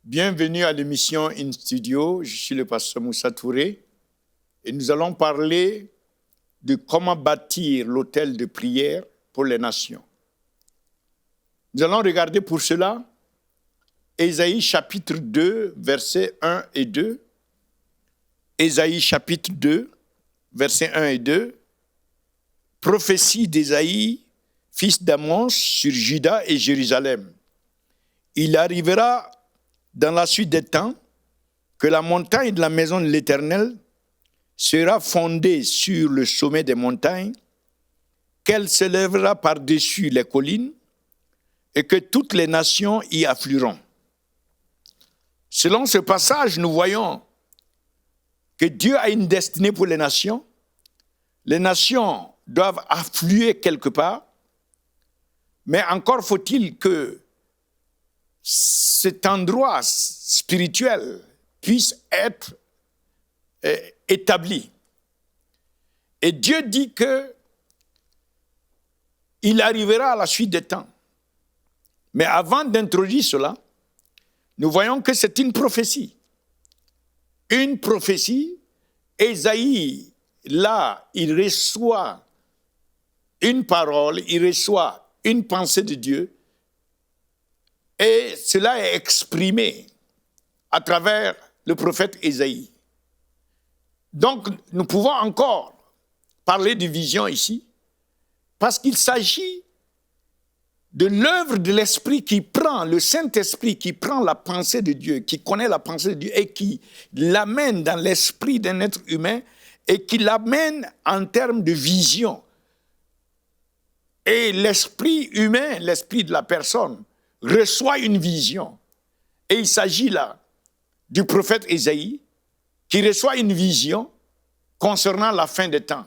Bienvenue à l'émission In Studio, je suis le pasteur Moussa Touré et nous allons parler de comment bâtir l'autel de prière pour les nations. Nous allons regarder pour cela Ésaïe chapitre 2, versets 1 et 2. Ésaïe chapitre 2, versets 1 et 2. Prophétie d'Ésaïe, fils d'Amos, sur Juda et Jérusalem. Il arrivera dans la suite des temps, que la montagne de la maison de l'Éternel sera fondée sur le sommet des montagnes, qu'elle s'élèvera par-dessus les collines, et que toutes les nations y afflueront. Selon ce passage, nous voyons que Dieu a une destinée pour les nations. Les nations doivent affluer quelque part, mais encore faut-il que cet endroit spirituel puisse être établi. Et Dieu dit que il arrivera à la suite des temps. Mais avant d'introduire cela, nous voyons que c'est une prophétie. Une prophétie, Ésaïe, là, il reçoit une parole, il reçoit une pensée de Dieu, et cela est exprimé à travers le prophète Ésaïe. Donc, nous pouvons encore parler de vision ici, parce qu'il s'agit de l'œuvre de l'Esprit qui prend, le Saint-Esprit qui prend la pensée de Dieu, qui connaît la pensée de Dieu et qui l'amène dans l'esprit d'un être humain et qui l'amène en termes de vision. Et l'esprit humain, l'esprit de la personne, reçoit une vision. Et il s'agit là du prophète Ésaïe qui reçoit une vision concernant la fin des temps,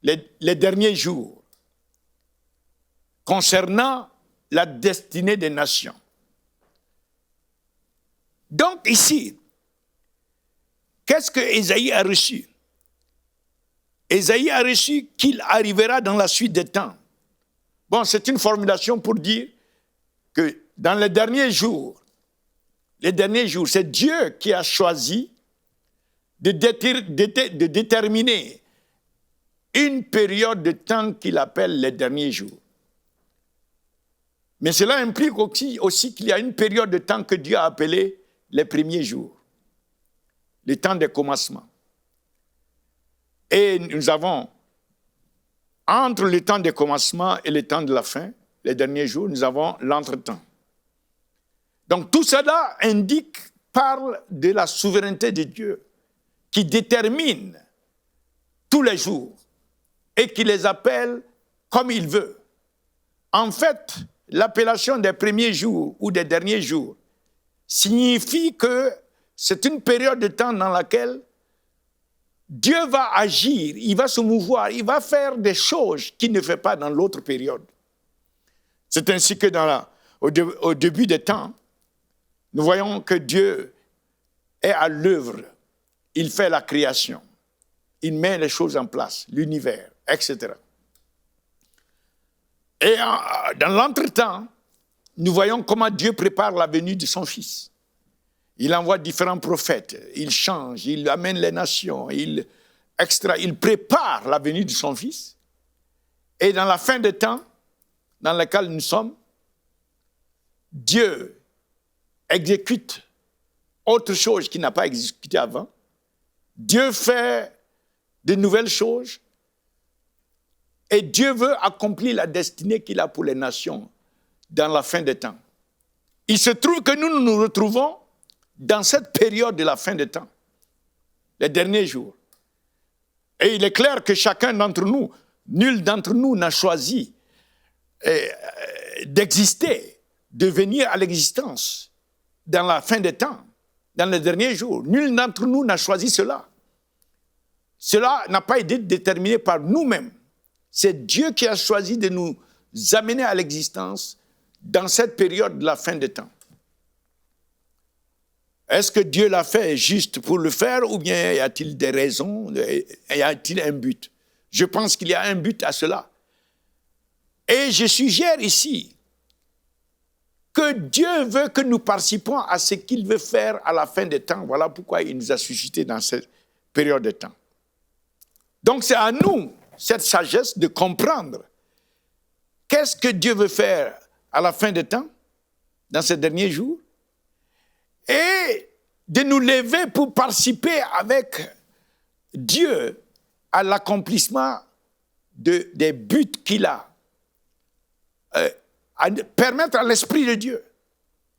les derniers jours, concernant la destinée des nations. Donc ici, qu'est-ce que Ésaïe a reçu? Ésaïe a reçu qu'il arrivera dans la suite des temps. Bon, c'est une formulation pour dire que dans les derniers jours, c'est Dieu qui a choisi de déterminer une période de temps qu'il appelle les derniers jours. Mais cela implique aussi qu'il y a une période de temps que Dieu a appelée les premiers jours, le temps des commencements. Et nous avons, entre le temps des commencements et le temps de la fin, les derniers jours, nous avons l'entretemps. Donc tout cela parle de la souveraineté de Dieu qui détermine tous les jours et qui les appelle comme il veut. En fait, l'appellation des premiers jours ou des derniers jours signifie que c'est une période de temps dans laquelle Dieu va agir, il va se mouvoir, il va faire des choses qu'il ne fait pas dans l'autre période. C'est ainsi que au début des temps, nous voyons que Dieu est à l'œuvre. Il fait la création. Il met les choses en place, l'univers, etc. Et dans l'entretemps, nous voyons comment Dieu prépare la venue de son Fils. Il envoie différents prophètes, il change, il amène les nations, il prépare la venue de son Fils. Et dans la fin des temps, dans lequel nous sommes, Dieu exécute autre chose qu'il n'a pas exécuté avant. Dieu fait de nouvelles choses et Dieu veut accomplir la destinée qu'il a pour les nations dans la fin des temps. Il se trouve que nous nous retrouvons dans cette période de la fin des temps, les derniers jours. Et il est clair que chacun d'entre nous, nul d'entre nous n'a choisi d'exister, de venir à l'existence dans la fin des temps, dans les derniers jours. Nul d'entre nous n'a choisi cela. Cela n'a pas été déterminé par nous-mêmes. C'est Dieu qui a choisi de nous amener à l'existence dans cette période de la fin des temps. Est-ce que Dieu l'a fait juste pour le faire ou bien y a-t-il des raisons, y a-t-il un but? Je pense qu'il y a un but à cela. Et je suggère ici que Dieu veut que nous participons à ce qu'il veut faire à la fin des temps. Voilà pourquoi il nous a suscités dans cette période de temps. Donc c'est à nous, cette sagesse, de comprendre qu'est-ce que Dieu veut faire à la fin des temps, dans ces derniers jours, et de nous lever pour participer avec Dieu à l'accomplissement des buts qu'il a. À permettre à l'Esprit de Dieu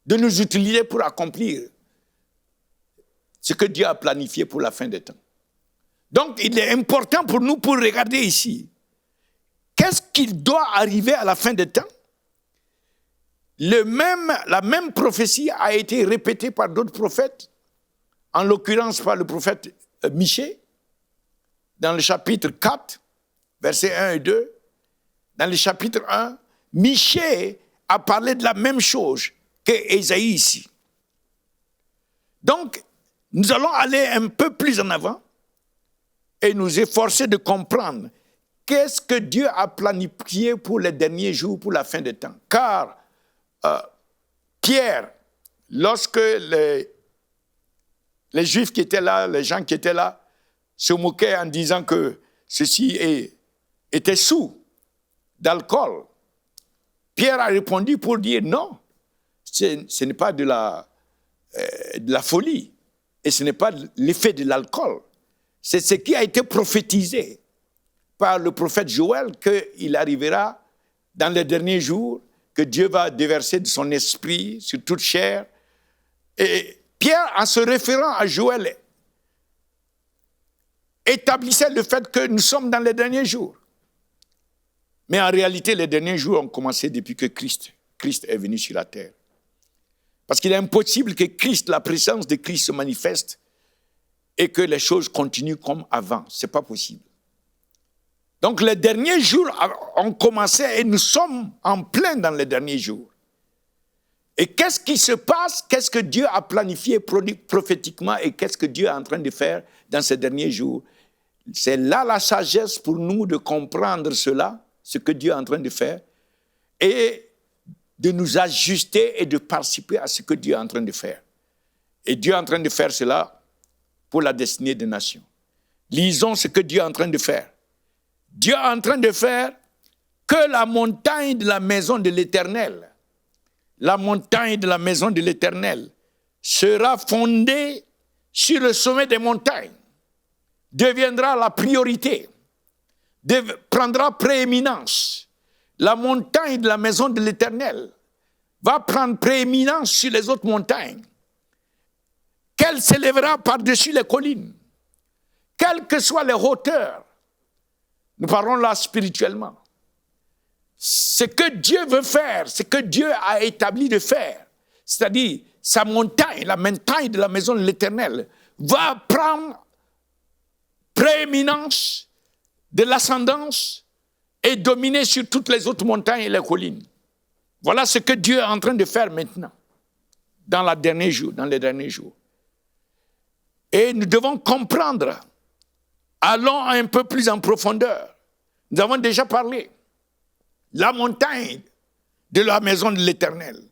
de nous utiliser pour accomplir ce que Dieu a planifié pour la fin des temps. Donc, il est important pour nous pour regarder ici. Qu'est-ce qu'il doit arriver à la fin des temps? La même prophétie a été répétée par d'autres prophètes, en l'occurrence par le prophète Michée, dans le chapitre 4, versets 1 et 2. Dans le chapitre 1, Michée a parlé de la même chose qu'Ésaïe ici. Donc, nous allons aller un peu plus en avant et nous efforcer de comprendre qu'est-ce que Dieu a planifié pour les derniers jours, pour la fin des temps. Car Pierre, lorsque les Juifs qui étaient là, les gens qui étaient là, se moquaient en disant que ceci était sous d'alcool, Pierre a répondu pour dire non, ce n'est pas de la folie et ce n'est pas l'effet de l'alcool. C'est ce qui a été prophétisé par le prophète Joël qu'il arrivera dans les derniers jours, que Dieu va déverser de son esprit sur toute chair. Et Pierre, en se référant à Joël, établissait le fait que nous sommes dans les derniers jours. Mais en réalité, les derniers jours ont commencé depuis que Christ est venu sur la terre. Parce qu'il est impossible que la présence de Christ se manifeste et que les choses continuent comme avant. Ce n'est pas possible. Donc les derniers jours ont commencé et nous sommes en plein dans les derniers jours. Et qu'est-ce qui se passe? Qu'est-ce que Dieu a planifié prophétiquement et qu'est-ce que Dieu est en train de faire dans ces derniers jours? C'est là la sagesse pour nous de comprendre cela, ce que Dieu est en train de faire, et de nous ajuster et de participer à ce que Dieu est en train de faire. Et Dieu est en train de faire cela pour la destinée des nations. Lisons ce que Dieu est en train de faire. Dieu est en train de faire que la montagne de la maison de l'Éternel, la montagne de la maison de l'Éternel sera fondée sur le sommet des montagnes, deviendra la priorité, prendra prééminence. La montagne de la maison de l'Éternel va prendre prééminence sur les autres montagnes, qu'elle s'élèvera par-dessus les collines, quelles que soient les hauteurs. Nous parlons là spirituellement. Ce que Dieu veut faire, ce que Dieu a établi de faire, c'est-à-dire sa montagne, la montagne de la maison de l'Éternel, va prendre prééminence de l'ascendance et dominer sur toutes les autres montagnes et les collines. Voilà ce que Dieu est en train de faire maintenant, dans les derniers jours. Et nous devons comprendre. Allons un peu plus en profondeur. Nous avons déjà parlé. La montagne de la maison de l'Éternel.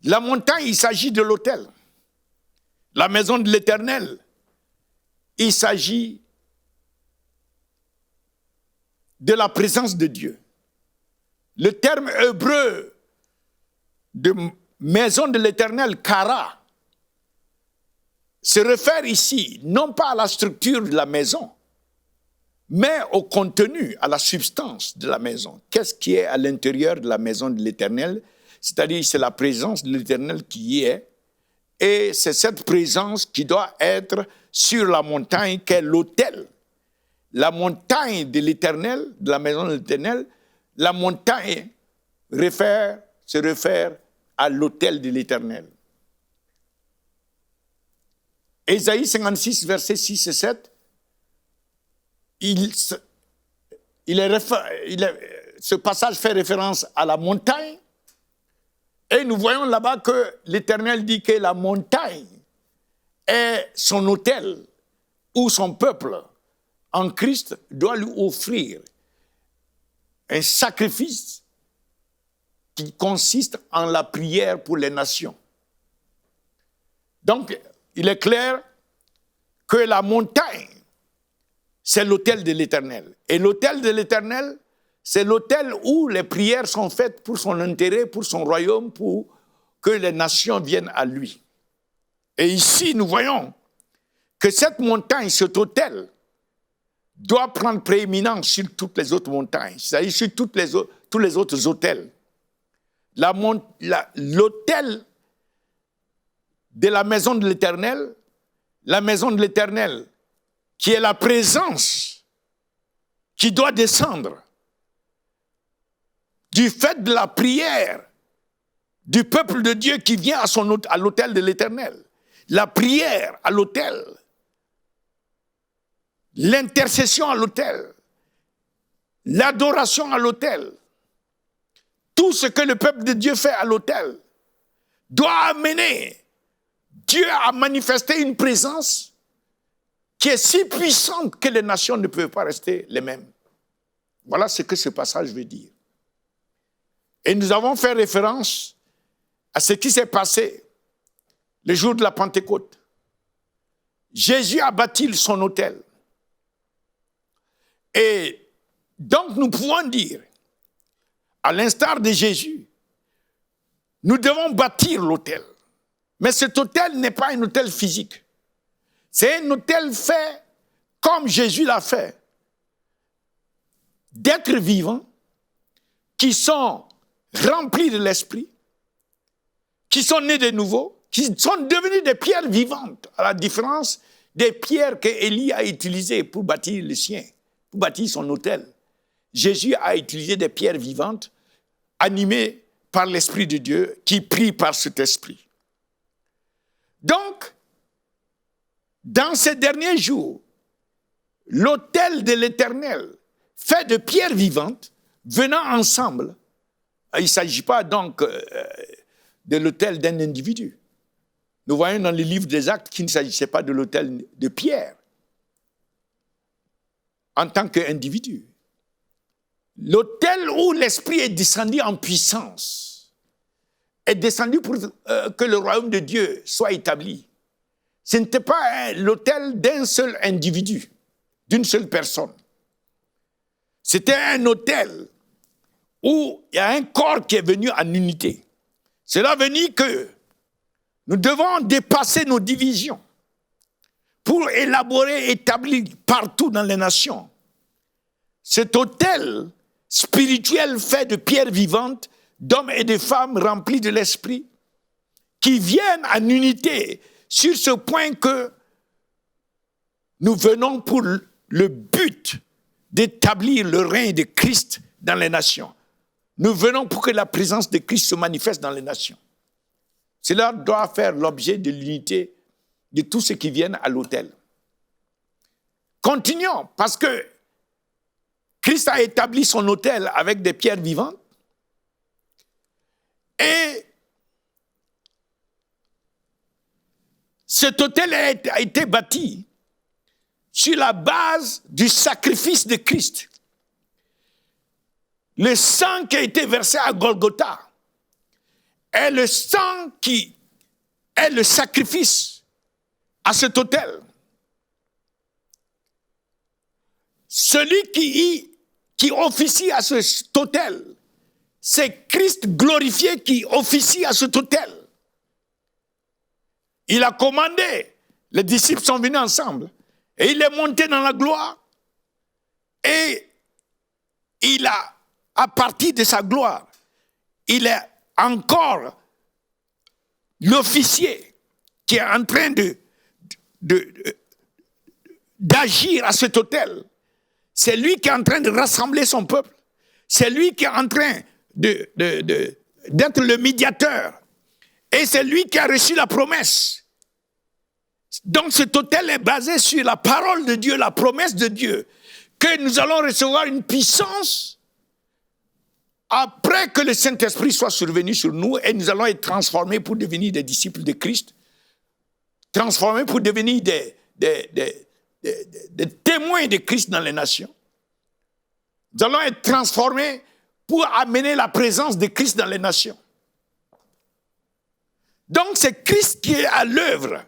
La montagne, il s'agit de l'autel. La maison de l'Éternel, il s'agit de la présence de Dieu. Le terme hébreu de maison de l'Éternel, kara, se réfère ici non pas à la structure de la maison, mais au contenu, à la substance de la maison. Qu'est-ce qui est à l'intérieur de la maison de l'Éternel? C'est-à-dire, c'est la présence de l'Éternel qui y est, et c'est cette présence qui doit être sur la montagne qu'est l'autel. La montagne de l'Éternel, de la maison de l'Éternel, la montagne se réfère à l'autel de l'Éternel. Ésaïe 56, versets 6 et 7, ce passage fait référence à la montagne, et nous voyons là-bas que l'Éternel dit que la montagne est son autel, où son peuple en Christ doit lui offrir un sacrifice qui consiste en la prière pour les nations. Donc, il est clair que la montagne, c'est l'autel de l'Éternel. Et l'autel de l'Éternel, c'est l'autel où les prières sont faites pour son intérêt, pour son royaume, pour que les nations viennent à lui. Et ici, nous voyons que cette montagne, cet autel, doit prendre prééminence sur toutes les autres montagnes, c'est-à-dire sur tous les autres autels. L'autel de la maison de l'Éternel, la maison de l'Éternel, qui est la présence qui doit descendre du fait de la prière du peuple de Dieu qui vient à l'autel de l'Éternel. La prière à l'autel, l'intercession à l'autel, l'adoration à l'autel, tout ce que le peuple de Dieu fait à l'autel doit amener Dieu à manifester une présence qui est si puissante que les nations ne peuvent pas rester les mêmes. Voilà ce que ce passage veut dire. Et nous avons fait référence à ce qui s'est passé le jour de la Pentecôte. Jésus a bâti son autel. Et donc nous pouvons dire, à l'instar de Jésus, nous devons bâtir l'autel. Mais cet autel n'est pas un autel physique. C'est un autel fait comme Jésus l'a fait. D'êtres vivants qui sont remplis de l'esprit, qui sont nés de nouveau, qui sont devenus des pierres vivantes, à la différence des pierres que Élie a utilisées pour bâtir le sien, pour bâtir son autel. Jésus a utilisé des pierres vivantes, animées par l'Esprit de Dieu, qui prie par cet esprit. Donc, dans ces derniers jours, l'autel de l'Éternel, fait de pierres vivantes, venant ensemble, il ne s'agit pas donc de l'autel d'un individu. Nous voyons dans le livre des Actes qu'il ne s'agissait pas de l'autel de Pierre en tant qu'individu. L'autel où l'Esprit est descendu en puissance, est descendu pour que le royaume de Dieu soit établi. Ce n'était pas l'autel d'un seul individu, d'une seule personne. C'était un autel où il y a un corps qui est venu en unité. Cela veut dire que nous devons dépasser nos divisions pour élaborer, établir partout dans les nations cet autel spirituel fait de pierres vivantes, d'hommes et de femmes remplis de l'esprit, qui viennent en unité sur ce point que nous venons pour le but d'établir le règne de Christ dans les nations. Nous venons pour que la présence de Christ se manifeste dans les nations. Cela doit faire l'objet de l'unité de tous ceux qui viennent à l'autel. Continuons, parce que Christ a établi son autel avec des pierres vivantes et cet autel a été bâti sur la base du sacrifice de Christ. Le sang qui a été versé à Golgotha est le sang qui est le sacrifice à cet autel. Celui qui officie à cet autel, c'est Christ glorifié qui officie à cet autel. Il a commandé, les disciples sont venus ensemble, et il est monté dans la gloire, et il a, à partir de sa gloire, il est encore l'officier qui est en train d'agir à cet autel. C'est lui qui est en train de rassembler son peuple. C'est lui qui est en train d'être le médiateur. Et c'est lui qui a reçu la promesse. Donc cet autel est basé sur la parole de Dieu, la promesse de Dieu, que nous allons recevoir une puissance après que le Saint-Esprit soit survenu sur nous et nous allons être transformés pour devenir des disciples de Christ, transformer pour devenir des témoins de Christ dans les nations. Nous allons être transformés pour amener la présence de Christ dans les nations. Donc c'est Christ qui est à l'œuvre,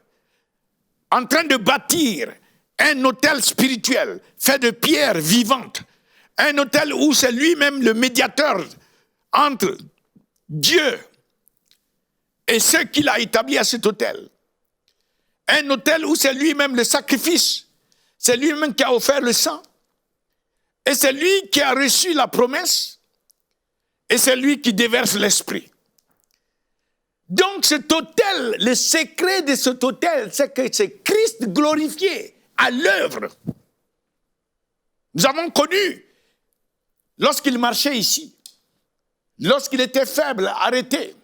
en train de bâtir un autel spirituel fait de pierres vivantes. Un autel où c'est lui-même le médiateur entre Dieu et ceux qu'il a établis à cet autel. Un autel où c'est lui-même le sacrifice. C'est lui-même qui a offert le sang. Et c'est lui qui a reçu la promesse. Et c'est lui qui déverse l'esprit. Donc cet autel, le secret de cet autel, c'est que c'est Christ glorifié à l'œuvre. Nous avons connu, lorsqu'il marchait ici, lorsqu'il était faible, arrêté,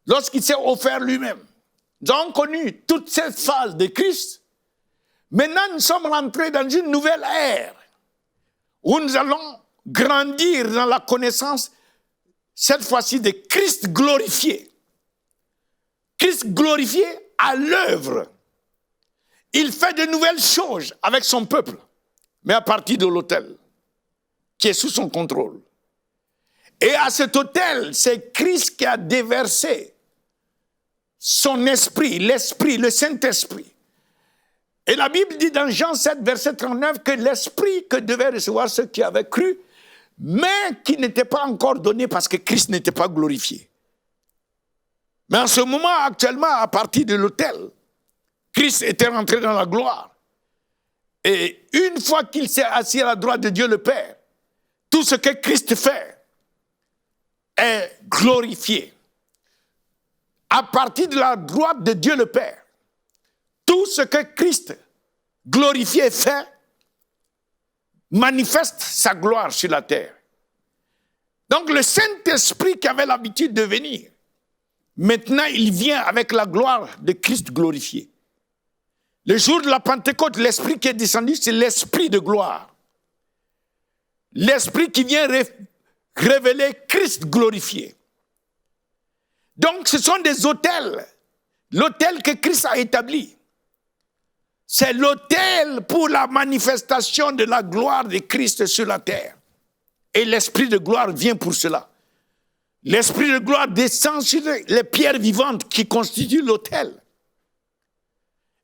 lorsqu'il s'est offert lui-même, nous avons connu toute cette phase de Christ. Maintenant, nous sommes rentrés dans une nouvelle ère où nous allons grandir dans la connaissance, cette fois-ci, de Christ glorifié. Christ glorifié à l'œuvre. Il fait de nouvelles choses avec son peuple, mais à partir de l'autel, qui est sous son contrôle. Et à cet autel, c'est Christ qui a déversé son esprit, l'esprit, le Saint-Esprit. Et la Bible dit dans Jean 7, verset 39, que l'esprit que devaient recevoir ceux qui avaient cru, mais qui n'était pas encore donné parce que Christ n'était pas glorifié. Mais en ce moment, actuellement, à partir de l'autel, Christ était rentré dans la gloire. Et une fois qu'il s'est assis à la droite de Dieu le Père, tout ce que Christ fait est glorifié. À partir de la droite de Dieu le Père, tout ce que Christ glorifié fait manifeste sa gloire sur la terre. Donc le Saint-Esprit qui avait l'habitude de venir, maintenant il vient avec la gloire de Christ glorifié. Le jour de la Pentecôte, l'Esprit qui est descendu, c'est l'Esprit de gloire. L'Esprit qui vient révéler Christ glorifié. Donc ce sont des autels. L'autel que Christ a établi. C'est l'autel pour la manifestation de la gloire de Christ sur la terre. Et l'Esprit de gloire vient pour cela. L'Esprit de gloire descend sur les pierres vivantes qui constituent l'autel.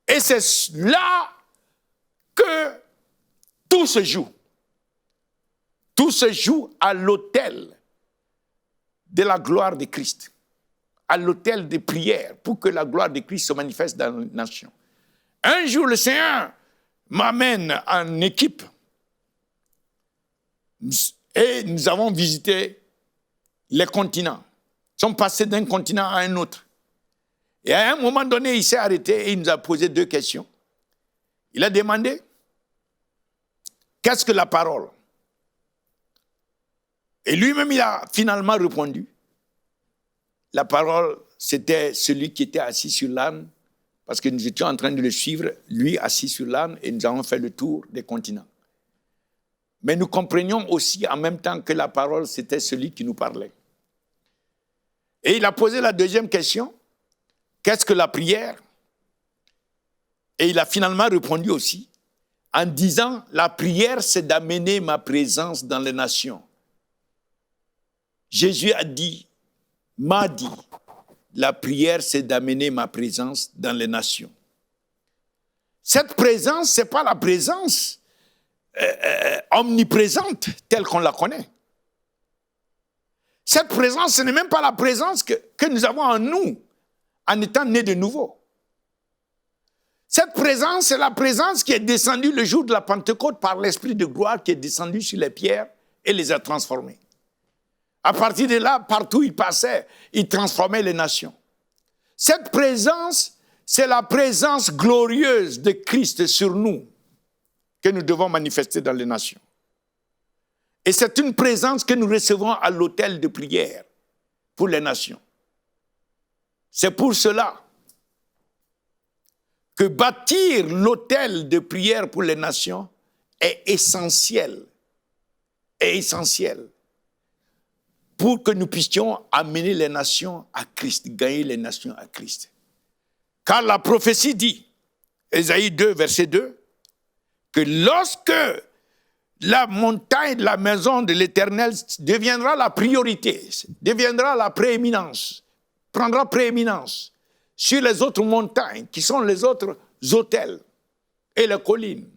Et c'est là que tout se joue. Tout se joue à l'autel de la gloire de Christ. À l'autel des prières pour que la gloire de Christ se manifeste dans la nation. Un jour, le Seigneur m'amène en équipe et nous avons visité les continents. Nous sommes passés d'un continent à un autre. Et à un moment donné, il s'est arrêté et il nous a posé 2 questions. Il a demandé, qu'est-ce que la parole? Et lui-même, il a finalement répondu. La parole, c'était celui qui était assis sur l'âne, parce que nous étions en train de le suivre, lui assis sur l'âne, et nous avons fait le tour des continents. Mais nous comprenions aussi en même temps que la parole, c'était celui qui nous parlait. Et il a posé la 2e question, qu'est-ce que la prière? Et il a finalement répondu aussi, en disant, la prière, c'est d'amener ma présence dans les nations. Jésus m'a dit, la prière, c'est d'amener ma présence dans les nations. Cette présence, ce n'est pas la présence omniprésente telle qu'on la connaît. Cette présence, ce n'est même pas la présence que nous avons en nous, en étant nés de nouveau. Cette présence, c'est la présence qui est descendue le jour de la Pentecôte par l'Esprit de gloire qui est descendu sur les pierres et les a transformées. À partir de là, partout il passait, il transformait les nations. Cette présence, c'est la présence glorieuse de Christ sur nous que nous devons manifester dans les nations. Et c'est une présence que nous recevons à l'autel de prière pour les nations. C'est pour cela que bâtir l'autel de prière pour les nations est essentiel. Est essentiel. Pour que nous puissions amener les nations à Christ, gagner les nations à Christ. Car la prophétie dit, Ésaïe 2, verset 2, que lorsque la montagne de la maison de l'Éternel deviendra la priorité, deviendra la prééminence, prendra prééminence sur les autres montagnes qui sont les autres autels et les collines.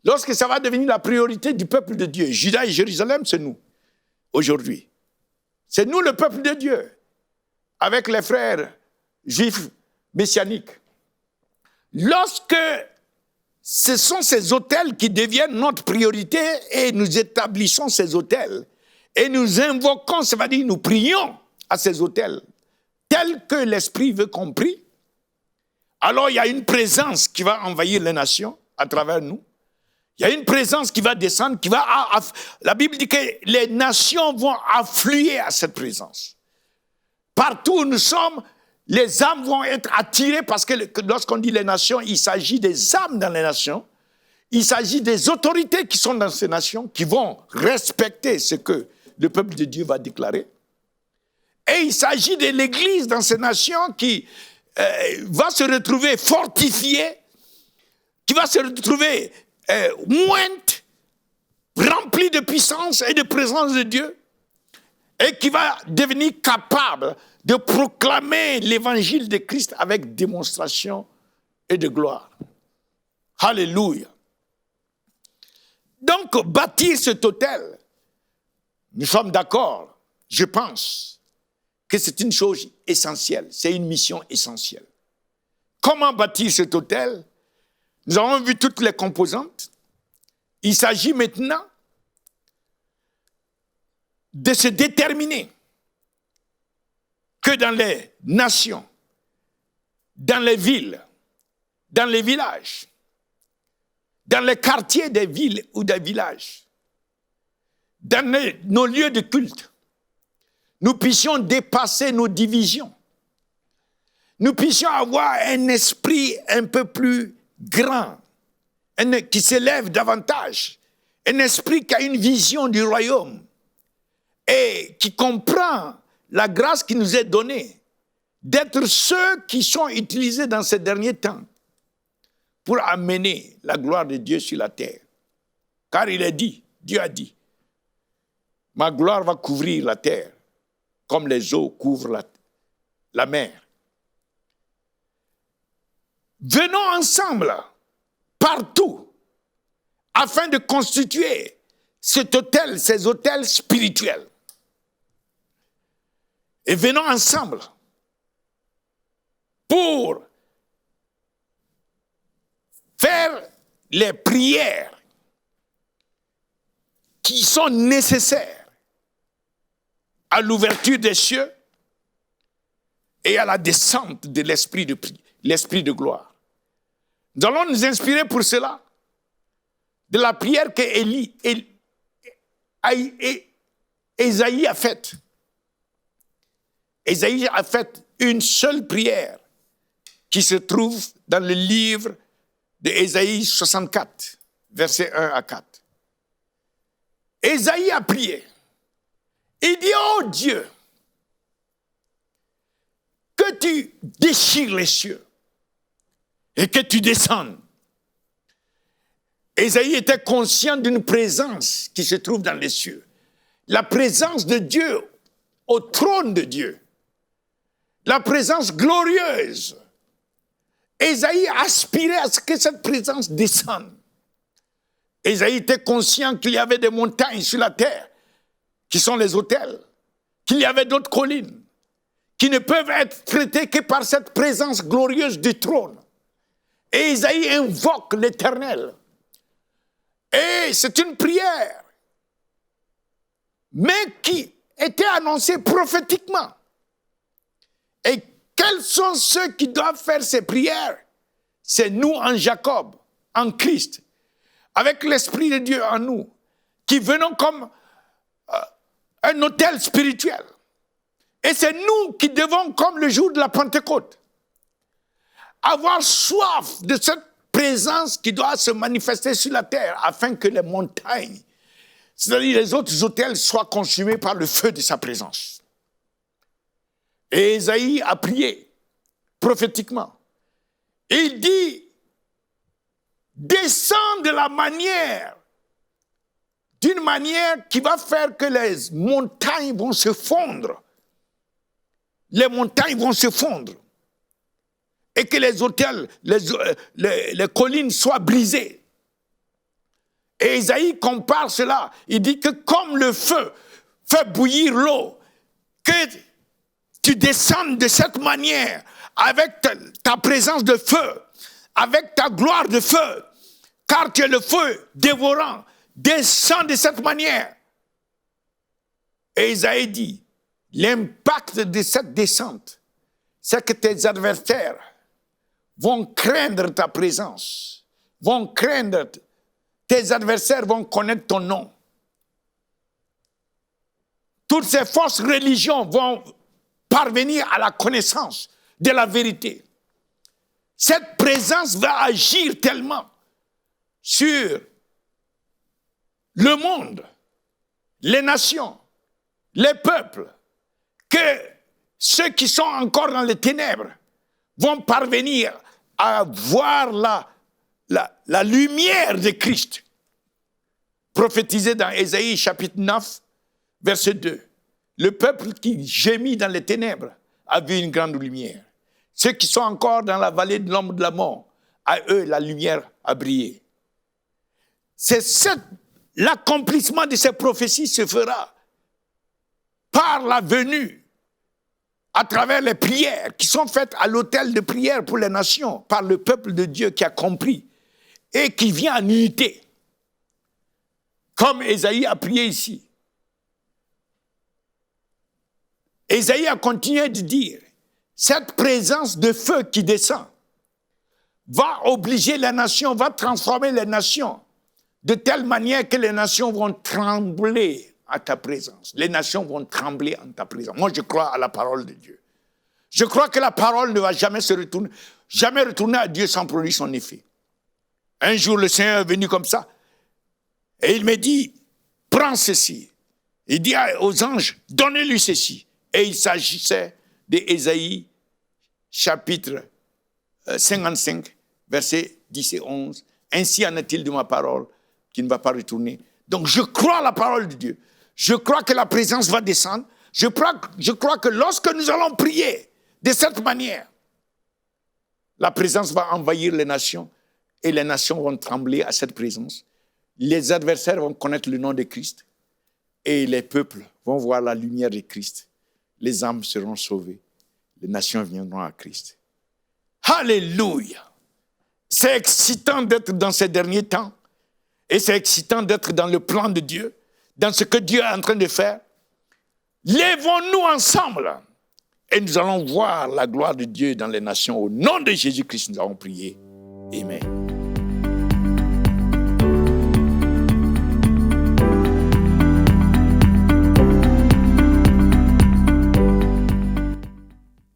Lorsque ça va devenir la priorité du peuple de Dieu, Juda et Jérusalem, c'est nous, aujourd'hui. C'est nous le peuple de Dieu, avec les frères juifs messianiques. Lorsque ce sont ces autels qui deviennent notre priorité et nous établissons ces autels et nous invoquons, ça veut dire nous prions à ces autels tels que l'Esprit veut qu'on prie, alors il y a une présence qui va envahir les nations à travers nous. Il y a une présence qui va descendre, la Bible dit que les nations vont affluer à cette présence. Partout où nous sommes, les âmes vont être attirées parce que lorsqu'on dit les nations, il s'agit des âmes dans les nations. Il s'agit des autorités qui sont dans ces nations, qui vont respecter ce que le peuple de Dieu va déclarer. Et il s'agit de l'Église dans ces nations qui va se retrouver fortifiée, qui va se retrouver mointe, remplie de puissance et de présence de Dieu, et qui va devenir capable de proclamer l'évangile de Christ avec démonstration et de gloire. Alléluia. Donc, bâtir cet autel, nous sommes d'accord, je pense, que c'est une chose essentielle, c'est une mission essentielle. Comment bâtir cet autel? Nous avons vu toutes les composantes. Il s'agit maintenant de se déterminer que dans les nations, dans les villes, dans les villages, dans les quartiers des villes ou des villages, dans nos lieux de culte, nous puissions dépasser nos divisions. Nous puissions avoir un esprit un peu plus grand, qui s'élève davantage, un esprit qui a une vision du royaume et qui comprend la grâce qui nous est donnée d'être ceux qui sont utilisés dans ces derniers temps pour amener la gloire de Dieu sur la terre. Car il est dit, Dieu a dit, ma gloire va couvrir la terre comme les eaux couvrent la mer. Venons ensemble, partout, afin de constituer ces autels spirituels. Et venons ensemble pour faire les prières qui sont nécessaires à l'ouverture des cieux et à la descente de l'esprit de gloire. Nous allons nous inspirer pour cela de la prière que Ésaïe a faite. Ésaïe a fait une seule prière qui se trouve dans le livre d'Ésaïe 64, versets 1 à 4. Ésaïe a prié. Il dit, oh Dieu, que tu déchires les cieux et que tu descendes. Ésaïe était conscient d'une présence qui se trouve dans les cieux. La présence de Dieu au trône de Dieu. La présence glorieuse. Ésaïe aspirait à ce que cette présence descende. Ésaïe était conscient qu'il y avait des montagnes sur la terre, qui sont les autels, qu'il y avait d'autres collines, qui ne peuvent être traitées que par cette présence glorieuse du trône. Et Ésaïe invoque l'Éternel. Et c'est une prière, mais qui était annoncée prophétiquement. Et quels sont ceux qui doivent faire ces prières? C'est nous en Jacob, en Christ, avec l'Esprit de Dieu en nous, qui venons comme un autel spirituel. Et c'est nous qui devons, comme le jour de la Pentecôte, avoir soif de cette présence qui doit se manifester sur la terre afin que les montagnes, c'est-à-dire les autres autels, soient consumés par le feu de sa présence. Et Ésaïe a prié prophétiquement. Il dit, descend de la manière, d'une manière qui va faire que les montagnes vont se fondre. Les montagnes vont se fondre. Et que les autels, les collines soient brisées. Et Isaïe compare cela. Il dit que comme le feu fait bouillir l'eau, que tu descendes de cette manière, avec ta présence de feu, avec ta gloire de feu, car tu es le feu dévorant, descends de cette manière. Et Isaïe dit, l'impact de cette descente, c'est que tes adversaires vont craindre ta présence, vont craindre, tes adversaires vont connaître ton nom. Toutes ces fausses religions vont parvenir à la connaissance de la vérité. Cette présence va agir tellement sur le monde, les nations, les peuples, que ceux qui sont encore dans les ténèbres vont parvenir à voir la lumière de Christ. Prophétisé dans Ésaïe chapitre 9, verset 2. Le peuple qui gémit dans les ténèbres a vu une grande lumière. Ceux qui sont encore dans la vallée de l'ombre de la mort, à eux la lumière a brillé. C'est l'accomplissement de ces prophéties se fera par la venue, à travers les prières qui sont faites à l'autel de prière pour les nations, par le peuple de Dieu qui a compris et qui vient en unité. Comme Ésaïe a prié ici. Ésaïe a continué de dire, cette présence de feu qui descend va obliger les nations, va transformer les nations de telle manière que les nations vont trembler à ta présence. Les nations vont trembler en ta présence. Moi, je crois à la parole de Dieu. Je crois que la parole ne va jamais retourner à Dieu sans produire son effet. Un jour, le Seigneur est venu comme ça et il me dit, prends ceci. Il dit aux anges, donnez-lui ceci. Et il s'agissait d'Ésaïe, chapitre 55, versets 10 et 11. Ainsi en est-il de ma parole, qui ne va pas retourner. Donc je crois à la parole de Dieu. Je crois que la présence va descendre. Je crois que lorsque nous allons prier de cette manière, la présence va envahir les nations et les nations vont trembler à cette présence. Les adversaires vont connaître le nom de Christ et les peuples vont voir la lumière de Christ. Les âmes seront sauvées. Les nations viendront à Christ. Alléluia! C'est excitant d'être dans ces derniers temps et c'est excitant d'être dans le plan de Dieu, dans ce que Dieu est en train de faire. Lèvons-nous ensemble et nous allons voir la gloire de Dieu dans les nations. Au nom de Jésus-Christ, nous avons prié. Amen.